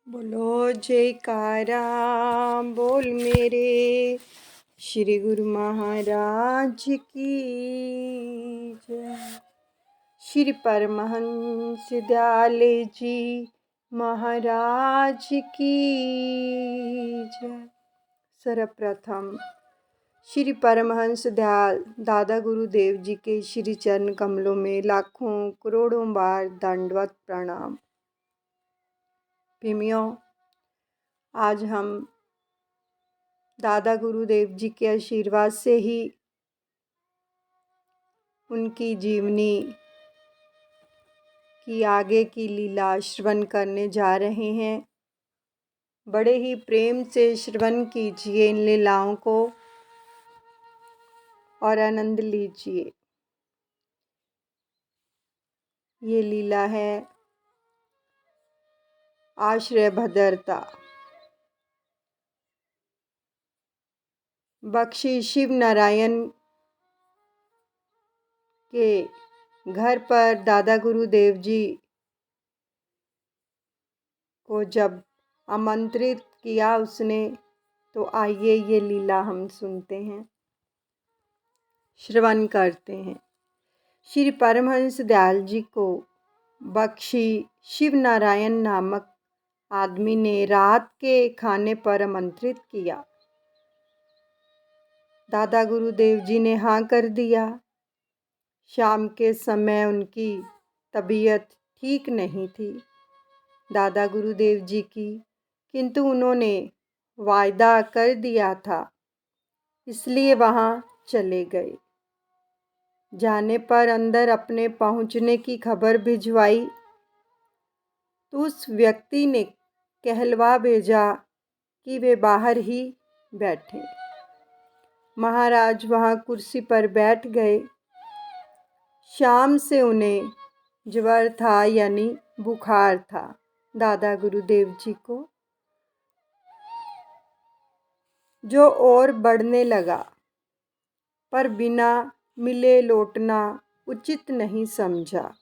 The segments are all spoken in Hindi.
बोलो जयकारा बोल मेरे श्री गुरु महाराज की जय। श्री परमहंस दयाले जी महाराज की जय। सर्वप्रथम श्री परमहंस दयाल दादा गुरुदेव जी के श्री चरण कमलों में लाखों करोड़ों बार दंडवत प्रणाम। प्रेमियों, आज हम दादा गुरुदेव जी के आशीर्वाद से ही उनकी जीवनी की आगे की लीला श्रवण करने जा रहे हैं। बड़े ही प्रेम से श्रवण कीजिए इन लीलाओं को और आनंद लीजिए। ये लीला है आश्रय भद्रता। बख्शी शिव नारायण के घर पर दादा गुरुदेव जी को जब आमंत्रित किया उसने, तो आइए ये लीला हम सुनते हैं, श्रवण करते हैं। श्री परमहंस दयाल जी को बख्शी शिव नारायण नामक आदमी ने रात के खाने पर आमंत्रित किया। दादा गुरुदेव जी ने हाँ कर दिया। शाम के समय उनकी तबीयत ठीक नहीं थी दादा गुरुदेव जी की, किंतु उन्होंने वायदा कर दिया था, इसलिए वहाँ चले गए। जाने पर अंदर अपने पहुँचने की खबर भिजवाई तो उस व्यक्ति ने कहलवा भेजा कि वे बाहर ही बैठे। महाराज वहाँ कुर्सी पर बैठ गए। शाम से उन्हें ज्वर था, यानी बुखार था दादा गुरुदेव जी को, जो और बढ़ने लगा, पर बिना मिले लौटना उचित नहीं समझा।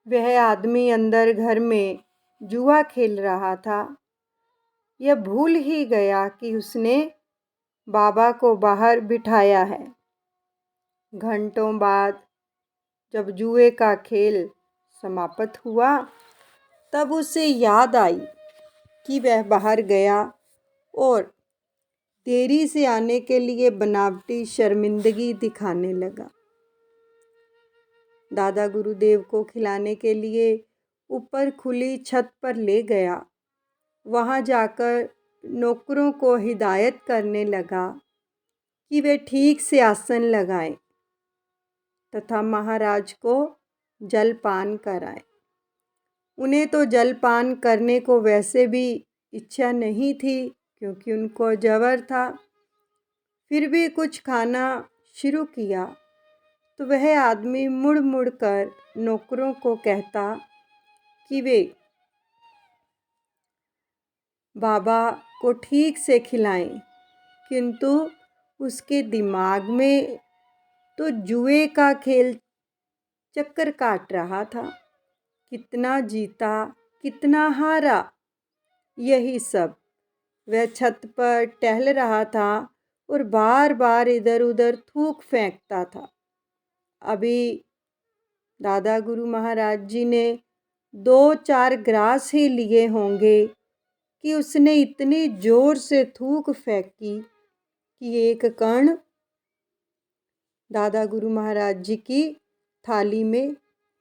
वह आदमी अंदर घर में जुआ खेल रहा था। यह भूल ही गया कि उसने बाबा को बाहर बिठाया है। घंटों बाद जब जुए का खेल समाप्त हुआ, तब उसे याद आई कि वह बाहर गया और देरी से आने के लिए बनावटी शर्मिंदगी दिखाने लगा। दादा गुरुदेव को खिलाने के लिए ऊपर खुली छत पर ले गया। वहाँ जाकर नौकरों को हिदायत करने लगा कि वे ठीक से आसन लगाएं तथा महाराज को जलपान कराएं। उन्हें तो जलपान करने को वैसे भी इच्छा नहीं थी, क्योंकि उनको ज्वर था। फिर भी कुछ खाना शुरू किया तो वह आदमी मुड़ मुड़ कर नौकरों को कहता कि वे बाबा को ठीक से खिलाएं, किंतु उसके दिमाग में तो जुए का खेल चक्कर काट रहा था। कितना जीता कितना हारा, यही सब। वह छत पर टहल रहा था और बार बार इधर उधर थूक फेंकता था। अभी दादा गुरु महाराज जी ने 2-4 ग्रास ही लिए होंगे कि उसने इतनी जोर से थूक फेंकी कि एक कण दादा गुरु महाराज जी की थाली में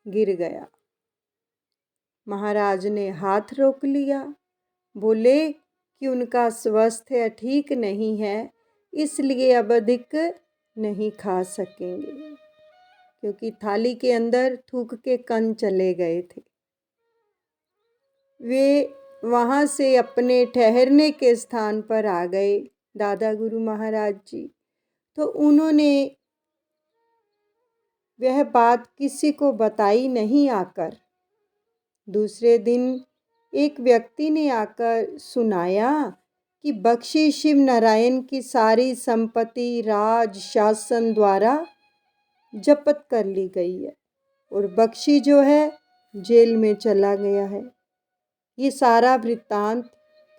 गिर गया। महाराज ने हाथ रोक लिया, बोले कि उनका स्वास्थ्य ठीक नहीं है, इसलिए अब अधिक नहीं खा सकेंगे, क्योंकि थाली के अंदर थूक के कण चले गए थे। वे वहाँ से अपने ठहरने के स्थान पर आ गए दादा गुरु महाराज जी। तो उन्होंने वह बात किसी को बताई नहीं। आकर दूसरे दिन एक व्यक्ति ने आकर सुनाया कि बख्शी शिव नारायण की सारी संपत्ति राज शासन द्वारा जब्त कर ली गई है और बख्शी जो है जेल में चला गया है। ये सारा वृत्तांत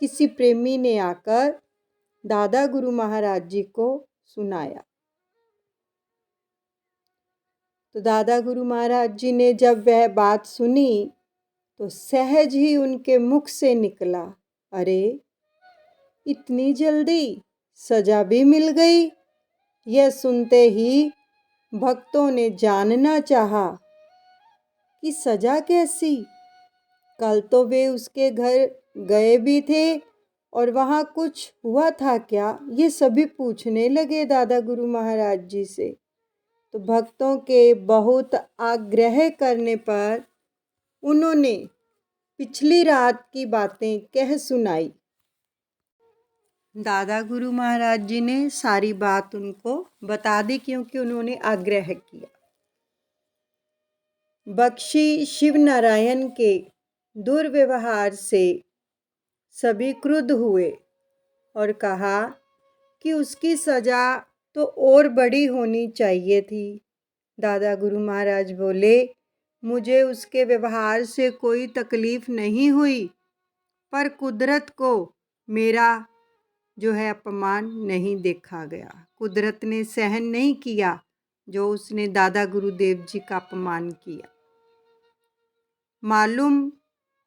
किसी प्रेमी ने आकर दादा गुरु महाराज जी को सुनाया। तो दादा गुरु महाराज जी ने जब वह बात सुनी तो सहज ही उनके मुख से निकला, अरे इतनी जल्दी सजा भी मिल गई। यह सुनते ही भक्तों ने जानना चाहा कि सजा कैसी। कल तो वे उसके घर गए भी थे और वहाँ कुछ हुआ था क्या, ये सभी पूछने लगे दादा गुरु महाराज जी से। तो भक्तों के बहुत आग्रह करने पर उन्होंने पिछली रात की बातें कह सुनाई। दादा गुरु महाराज जी ने सारी बात उनको बता दी क्योंकि उन्होंने आग्रह किया। बख्शी शिव नारायण के दुर्व्यवहार से सभी क्रुद्ध हुए और कहा कि उसकी सजा तो और बड़ी होनी चाहिए थी। दादा गुरु महाराज बोले, मुझे उसके व्यवहार से कोई तकलीफ नहीं हुई, पर कुदरत को मेरा जो है अपमान नहीं देखा गया। कुदरत ने सहन नहीं किया जो उसने दादा गुरुदेव जी का अपमान किया। मालूम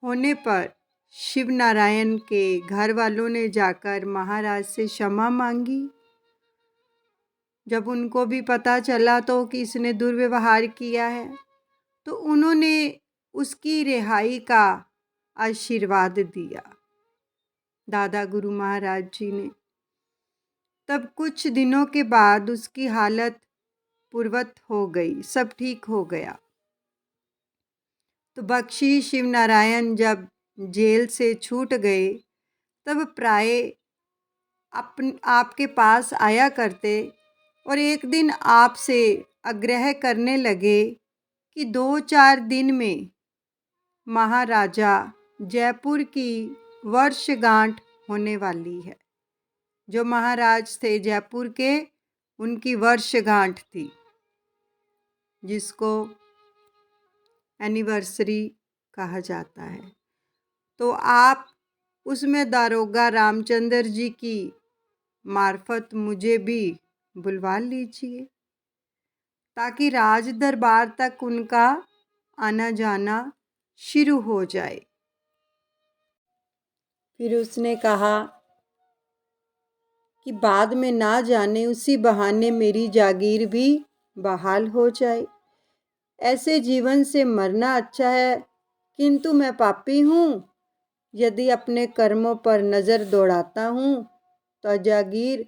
होने पर शिव नारायण के घर वालों ने जाकर महाराज से क्षमा मांगी। जब उनको भी पता चला तो कि इसने दुर्व्यवहार किया है, तो उन्होंने उसकी रिहाई का आशीर्वाद दिया दादा गुरु महाराज जी ने। तब कुछ दिनों के बाद उसकी हालत पूर्वत हो गई, सब ठीक हो गया। तो बख्शी शिव नारायण जब जेल से छूट गए तब प्राय आपके पास आया करते और एक दिन आपसे आग्रह करने लगे कि 2-4 दिन में महाराजा जयपुर की वर्षगांठ होने वाली है। जो महाराज थे जयपुर के, उनकी वर्षगांठ थी, जिसको एनिवर्सरी कहा जाता है। तो आप उसमें दारोगा रामचंद्र जी की मार्फत मुझे भी बुलवा लीजिए ताकि राज दरबार तक उनका आना जाना शुरू हो जाए। फिर उसने कहा कि बाद में ना जाने उसी बहाने मेरी जागीर भी बहाल हो जाए। ऐसे जीवन से मरना अच्छा है, किंतु मैं पापी हूँ। यदि अपने कर्मों पर नज़र दौड़ाता हूँ तो जागीर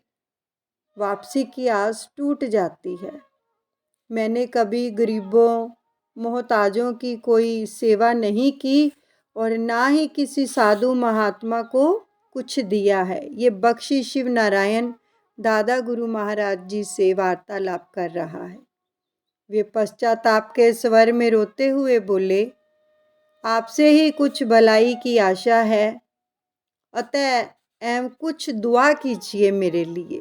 वापसी की आस टूट जाती है। मैंने कभी गरीबों मोहताजों की कोई सेवा नहीं की और ना ही किसी साधु महात्मा को कुछ दिया है। ये बख्शी शिव नारायण दादा गुरु महाराज जी से वार्तालाप कर रहा है। वे पश्चाताप के स्वर में रोते हुए बोले, आपसे ही कुछ भलाई की आशा है, अतः एवं कुछ दुआ कीजिए मेरे लिए।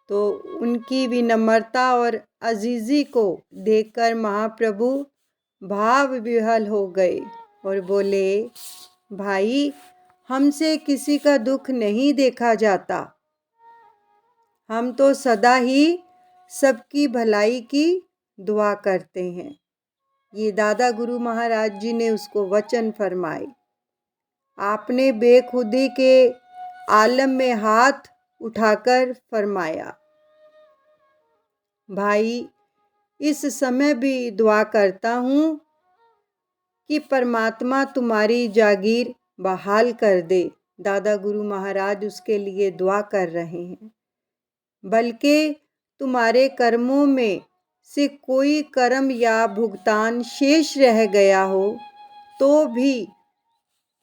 तो उनकी विनम्रता और अजीजी को देखकर महाप्रभु भाव विह्वल हो गए और बोले, भाई हमसे किसी का दुख नहीं देखा जाता, हम तो सदा ही सबकी भलाई की दुआ करते हैं। ये दादा गुरु महाराज जी ने उसको वचन फरमाए। आपने बेखुदी के आलम में हाथ उठाकर फरमाया, भाई इस समय भी दुआ करता हूँ कि परमात्मा तुम्हारी जागीर बहाल कर दे। दादा गुरु महाराज उसके लिए दुआ कर रहे हैं। बल्कि तुम्हारे कर्मों में से कोई कर्म या भुगतान शेष रह गया हो तो भी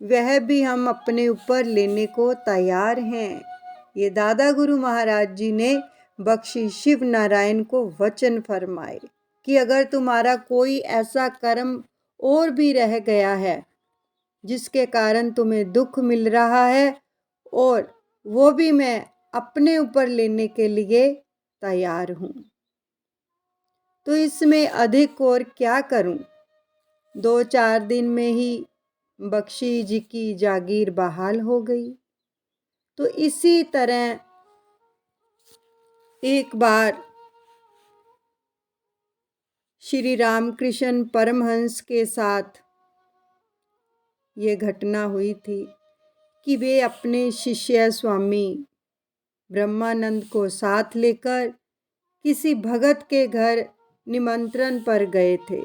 वह भी हम अपने ऊपर लेने को तैयार हैं। ये दादा गुरु महाराज जी ने बख्शी शिव नारायण को वचन फरमाए कि अगर तुम्हारा कोई ऐसा कर्म और भी रह गया है जिसके कारण तुम्हें दुख मिल रहा है, और वो भी मैं अपने ऊपर लेने के लिए तैयार हूँ, तो इसमें अधिक और क्या करूँ। 2-4 दिन में ही बख्शी जी की जागीर बहाल हो गई। तो इसी तरह एक बार श्री रामकृष्ण परमहंस के साथ ये घटना हुई थी कि वे अपने शिष्य स्वामी ब्रह्मानंद को साथ लेकर किसी भगत के घर निमंत्रण पर गए थे।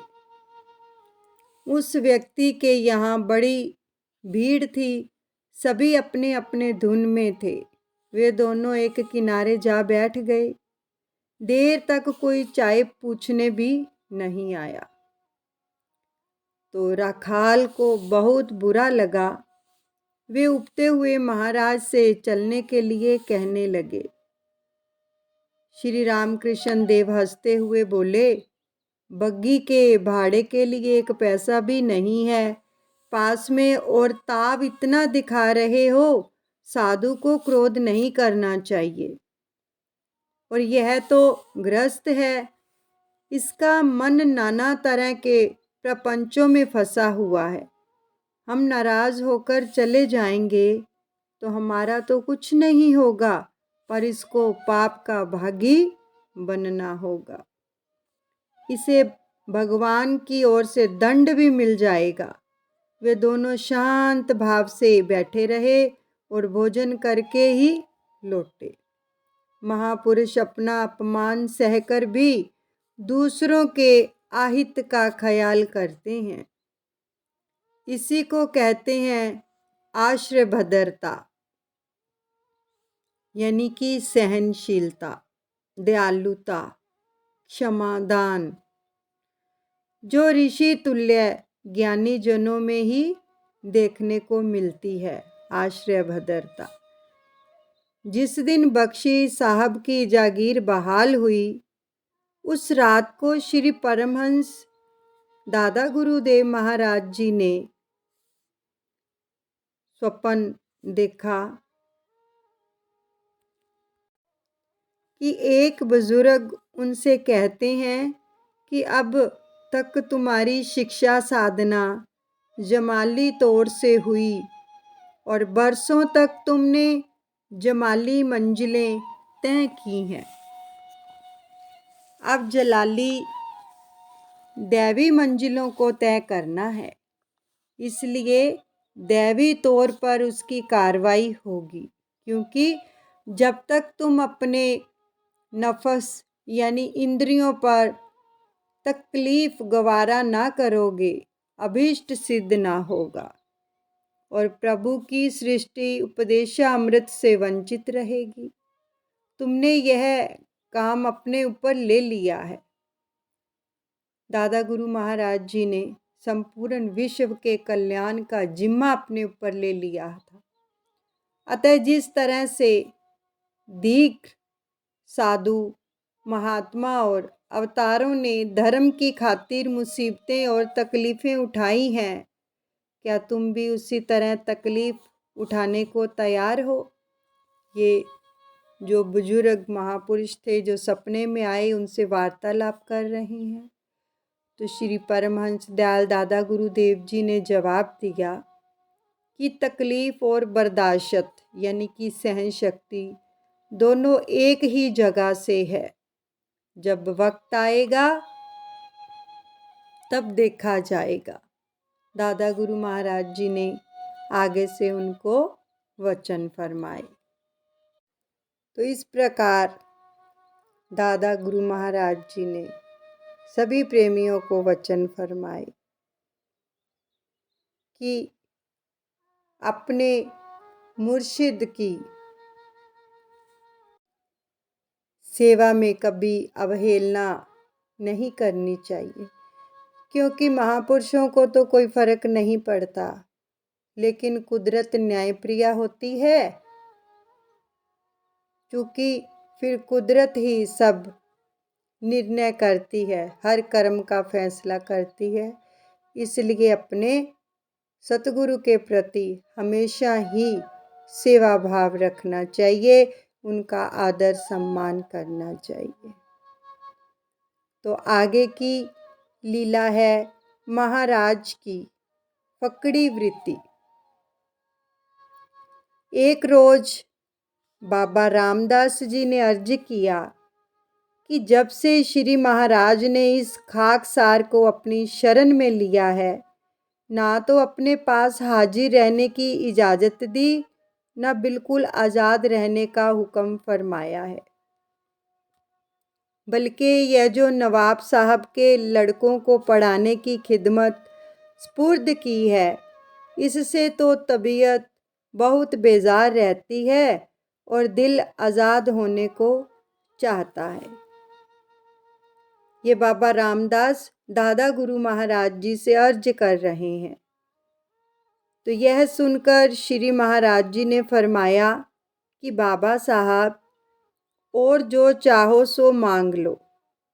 उस व्यक्ति के यहाँ बड़ी भीड़ थी, सभी अपने अपने धुन में थे। वे दोनों एक किनारे जा बैठ गए। देर तक कोई चाय पूछने भी नहीं आया। तो राखाल को बहुत बुरा लगा। वे उठते हुए महाराज से चलने के लिए कहने लगे। श्री रामकृष्ण देव हंसते हुए बोले, बग्गी के भाड़े के लिए एक पैसा भी नहीं है पास में, और ताव इतना दिखा रहे हो। साधु को क्रोध नहीं करना चाहिए। और यह तो गृहस्थ है, इसका मन नाना तरह के प्रपंचों में फंसा हुआ है। हम नाराज होकर चले जाएंगे तो हमारा तो कुछ नहीं होगा, पर इसको पाप का भागी बनना होगा। इसे भगवान की ओर से दंड भी मिल जाएगा। वे दोनों शांत भाव से बैठे रहे और भोजन करके ही लौटे। महापुरुष अपना अपमान सहकर भी दूसरों के आहित का ख्याल करते हैं। इसी को कहते हैं आश्रय भद्रता, यानी कि सहनशीलता, दयालुता, क्षमादान, जो ऋषि तुल्य ज्ञानी जनों में ही देखने को मिलती है। आश्रय भद्रता। जिस दिन बख्शी साहब की जागीर बहाल हुई, उस रात को श्री परमहंस दादा गुरुदेव महाराज जी ने स्वप्न देखा कि एक बुजुर्ग उनसे कहते हैं कि अब तक तुम्हारी शिक्षा साधना जमाली तौर से हुई और बरसों तक तुमने जमाली मंजिलें तय की हैं। अब जलाली दैवी मंजिलों को तय करना है, इसलिए दैवी तौर पर उसकी कार्रवाई होगी। क्योंकि जब तक तुम अपने नफस यानी इंद्रियों पर तकलीफ गवारा ना करोगे, अभीष्ट सिद्ध ना होगा और प्रभु की सृष्टि उपदेशामृत से वंचित रहेगी। तुमने यह काम अपने ऊपर ले लिया है। दादा गुरु महाराज जी ने संपूर्ण विश्व के कल्याण का जिम्मा अपने ऊपर ले लिया था। अतः जिस तरह से दीर्घ साधु महात्मा और अवतारों ने धर्म की खातिर मुसीबतें और तकलीफ़ें उठाई हैं, क्या तुम भी उसी तरह तकलीफ़ उठाने को तैयार हो? ये जो बुजुर्ग महापुरुष थे जो सपने में आए, उनसे वार्तालाप कर रहे हैं। तो श्री परमहंस दयाल दादा गुरुदेव जी ने जवाब दिया कि तकलीफ़ और बर्दाश्त यानी कि सहन शक्ति दोनों एक ही जगह से है। जब वक्त आएगा तब देखा जाएगा। दादा गुरु महाराज जी ने आगे से उनको वचन फरमाए। तो इस प्रकार दादा गुरु महाराज जी ने सभी प्रेमियों को वचन फरमाए कि अपने मुर्शिद की सेवा में कभी अवहेलना नहीं करनी चाहिए। क्योंकि महापुरुषों को तो कोई फर्क नहीं पड़ता, लेकिन कुदरत न्यायप्रिय होती है। क्योंकि फिर कुदरत ही सब निर्णय करती है, हर कर्म का फैसला करती है। इसलिए अपने सतगुरु के प्रति हमेशा ही सेवा भाव रखना चाहिए, उनका आदर सम्मान करना चाहिए। तो आगे की लीला है महाराज की। फकड़ी वृत्ति। एक रोज बाबा रामदास जी ने अर्ज किया कि जब से श्री महाराज ने इस खाकसार को अपनी शरण में लिया है, ना तो अपने पास हाजिर रहने की इजाज़त दी, न बिल्कुल आज़ाद रहने का हुक्म फरमाया है, बल्कि यह जो नवाब साहब के लड़कों को पढ़ाने की खिदमत स्पुर्द की है, इससे तो तबीयत बहुत बेजार रहती है और दिल आज़ाद होने को चाहता है। ये बाबा रामदास दादा गुरु महाराज जी से अर्ज कर रहे हैं। तो यह सुनकर श्री महाराज जी ने फरमाया कि बाबा साहब, और जो चाहो सो मांग लो,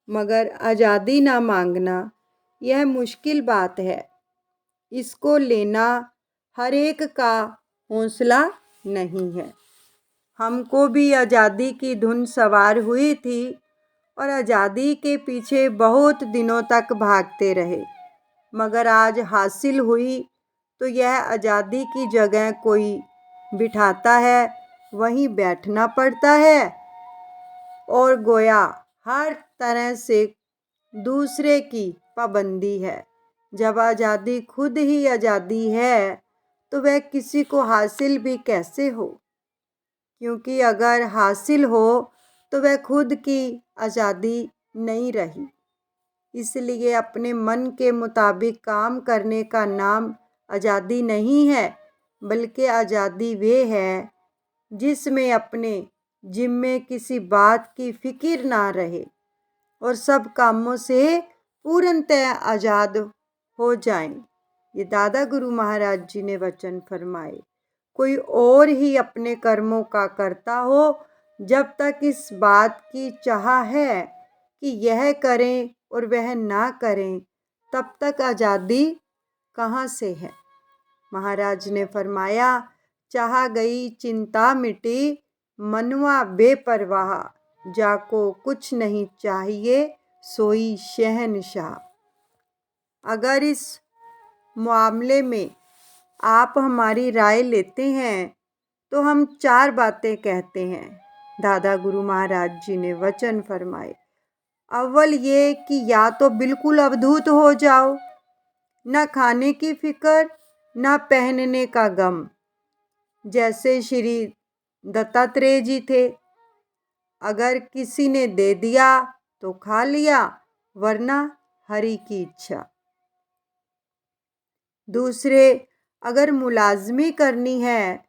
मगर आज़ादी ना मांगना, यह मुश्किल बात है। इसको लेना हर एक का हौसला नहीं है। हमको भी आज़ादी की धुन सवार हुई थी और आज़ादी के पीछे बहुत दिनों तक भागते रहे, मगर आज हासिल हुई तो यह आज़ादी की जगह कोई बिठाता है, वहीं बैठना पड़ता है और गोया हर तरह से दूसरे की पाबंदी है। जब आज़ादी खुद ही आज़ादी है तो वह किसी को हासिल भी कैसे हो, क्योंकि अगर हासिल हो तो वह खुद की आज़ादी नहीं रही। इसलिए अपने मन के मुताबिक काम करने का नाम आज़ादी नहीं है, बल्कि आज़ादी वे है जिसमें अपने जिम्मे किसी बात की फिक्र ना रहे और सब कामों से पूर्णतः आज़ाद हो जाएं। ये दादा गुरु महाराज जी ने वचन फरमाए। कोई और ही अपने कर्मों का करता हो, जब तक इस बात की चाह है कि यह करें और वह ना करें, तब तक आज़ादी कहाँ से है। महाराज ने फरमाया, चाह गई चिंता मिटी, मनवा बेपरवाह, जाको कुछ नहीं चाहिए सोई शहनशाह। अगर इस मामले में आप हमारी राय लेते हैं तो हम 4 बातें कहते हैं। दादा गुरु महाराज जी ने वचन फरमाए। अव्वल ये कि या तो बिल्कुल अवधूत हो जाओ, न खाने की फिक्र न पहनने का गम, जैसे श्री दत्तात्रेय जी थे। अगर किसी ने दे दिया तो खा लिया, वरना हरि की इच्छा। दूसरे, अगर मुलाजमी करनी है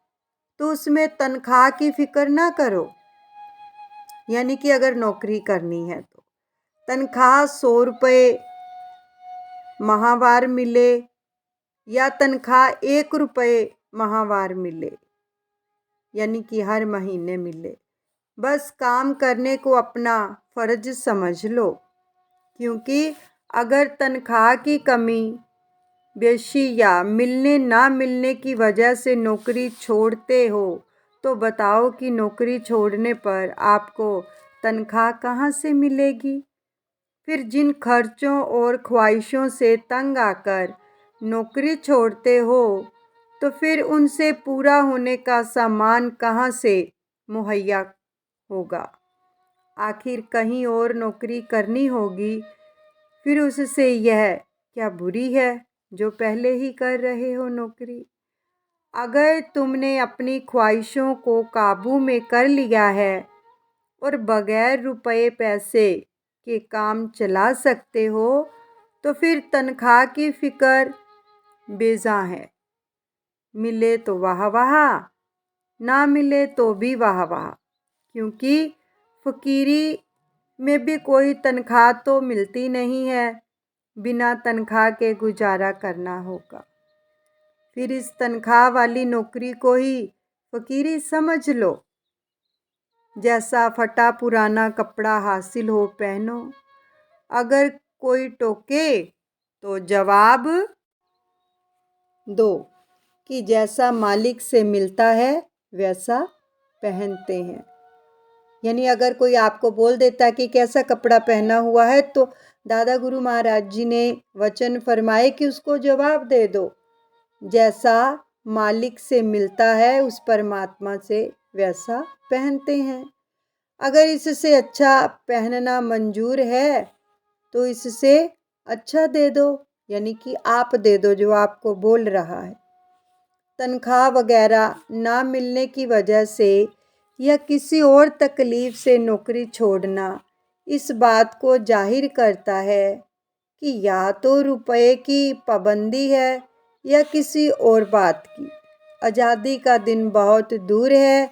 तो उसमें तनख्वाह की फिक्र ना करो, यानी कि अगर नौकरी करनी है तो तनख्वाह 100 रुपये माहवार मिले या तनख्वाह 1 रुपये माहवार मिले, यानी कि हर महीने मिले, बस काम करने को अपना फ़र्ज समझ लो। क्योंकि अगर तनख्वाह की कमी बेशी या मिलने ना मिलने की वजह से नौकरी छोड़ते हो, तो बताओ कि नौकरी छोड़ने पर आपको तनख्वाह कहाँ से मिलेगी। फिर जिन खर्चों और ख्वाहिशों से तंग आकर नौकरी छोड़ते हो, तो फिर उनसे पूरा होने का सामान कहाँ से मुहैया होगा। आखिर कहीं और नौकरी करनी होगी, फिर उससे यह क्या बुरी है जो पहले ही कर रहे हो नौकरी। अगर तुमने अपनी ख्वाहिशों को काबू में कर लिया है और बगैर रुपए पैसे के काम चला सकते हो, तो फिर तनख्वाह की फिक्र बेजा है। मिले तो वाह वाह, ना मिले तो भी वाह वाह, क्योंकि फ़कीरी में भी कोई तनख्वाह तो मिलती नहीं है, बिना तनख्वाह के गुजारा करना होगा। फिर इस तनख्वाह वाली नौकरी को ही फ़कीरी समझ लो। जैसा फटा पुराना कपड़ा हासिल हो पहनो, अगर कोई टोके तो जवाब दो कि जैसा मालिक से मिलता है वैसा पहनते हैं। यानी अगर कोई आपको बोल देता है कि कैसा कपड़ा पहना हुआ है, तो दादा गुरु महाराज जी ने वचन फरमाए कि उसको जवाब दे दो, जैसा मालिक से मिलता है उस परमात्मा से वैसा पहनते हैं। अगर इससे अच्छा पहनना मंजूर है तो इससे अच्छा दे दो, यानी कि आप दे दो जो आपको बोल रहा है। तनख्वाह वगैरह ना मिलने की वजह से या किसी और तकलीफ से नौकरी छोड़ना इस बात को जाहिर करता है कि या तो रुपए की पाबंदी है या किसी और बात की। आज़ादी का दिन बहुत दूर है।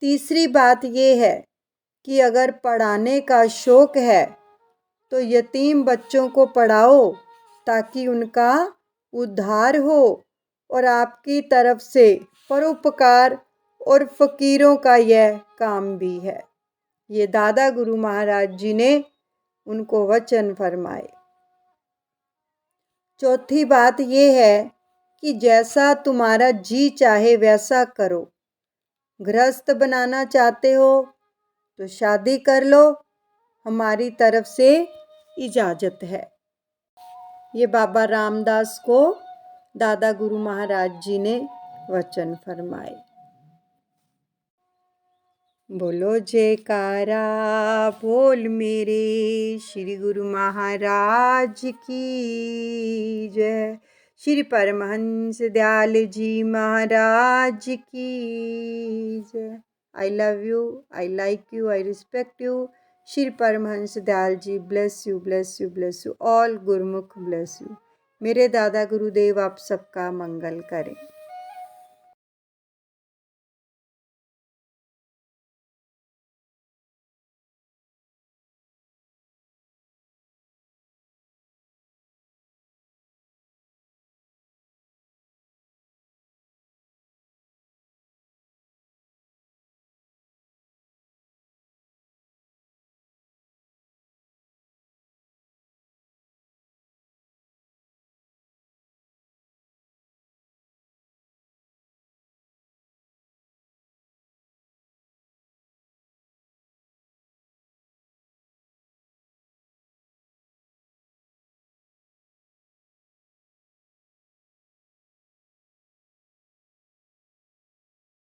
तीसरी बात यह है कि अगर पढ़ाने का शौक़ है तो यतीम बच्चों को पढ़ाओ ताकि उनका उद्धार हो, और आपकी तरफ से परोपकार और फ़कीरों का यह काम भी है। ये दादा गुरु महाराज जी ने उनको वचन फरमाए। चौथी बात यह है कि जैसा तुम्हारा जी चाहे वैसा करो। गृहस्थ बनाना चाहते हो तो शादी कर लो, हमारी तरफ से इजाज़त है। ये बाबा रामदास को दादा गुरु महाराज जी ने वचन फरमाए। बोलो जयकारा बोल मेरे श्री गुरु महाराज की जय। श्री परमहंस दयाल जी महाराज की जय। I love you, I like you, I respect you. Shri Paramhans Dayal ji bless you, bless you, bless you all. Gurmukh bless you. मेरे दादा गुरुदेव आप सबका मंगल करें।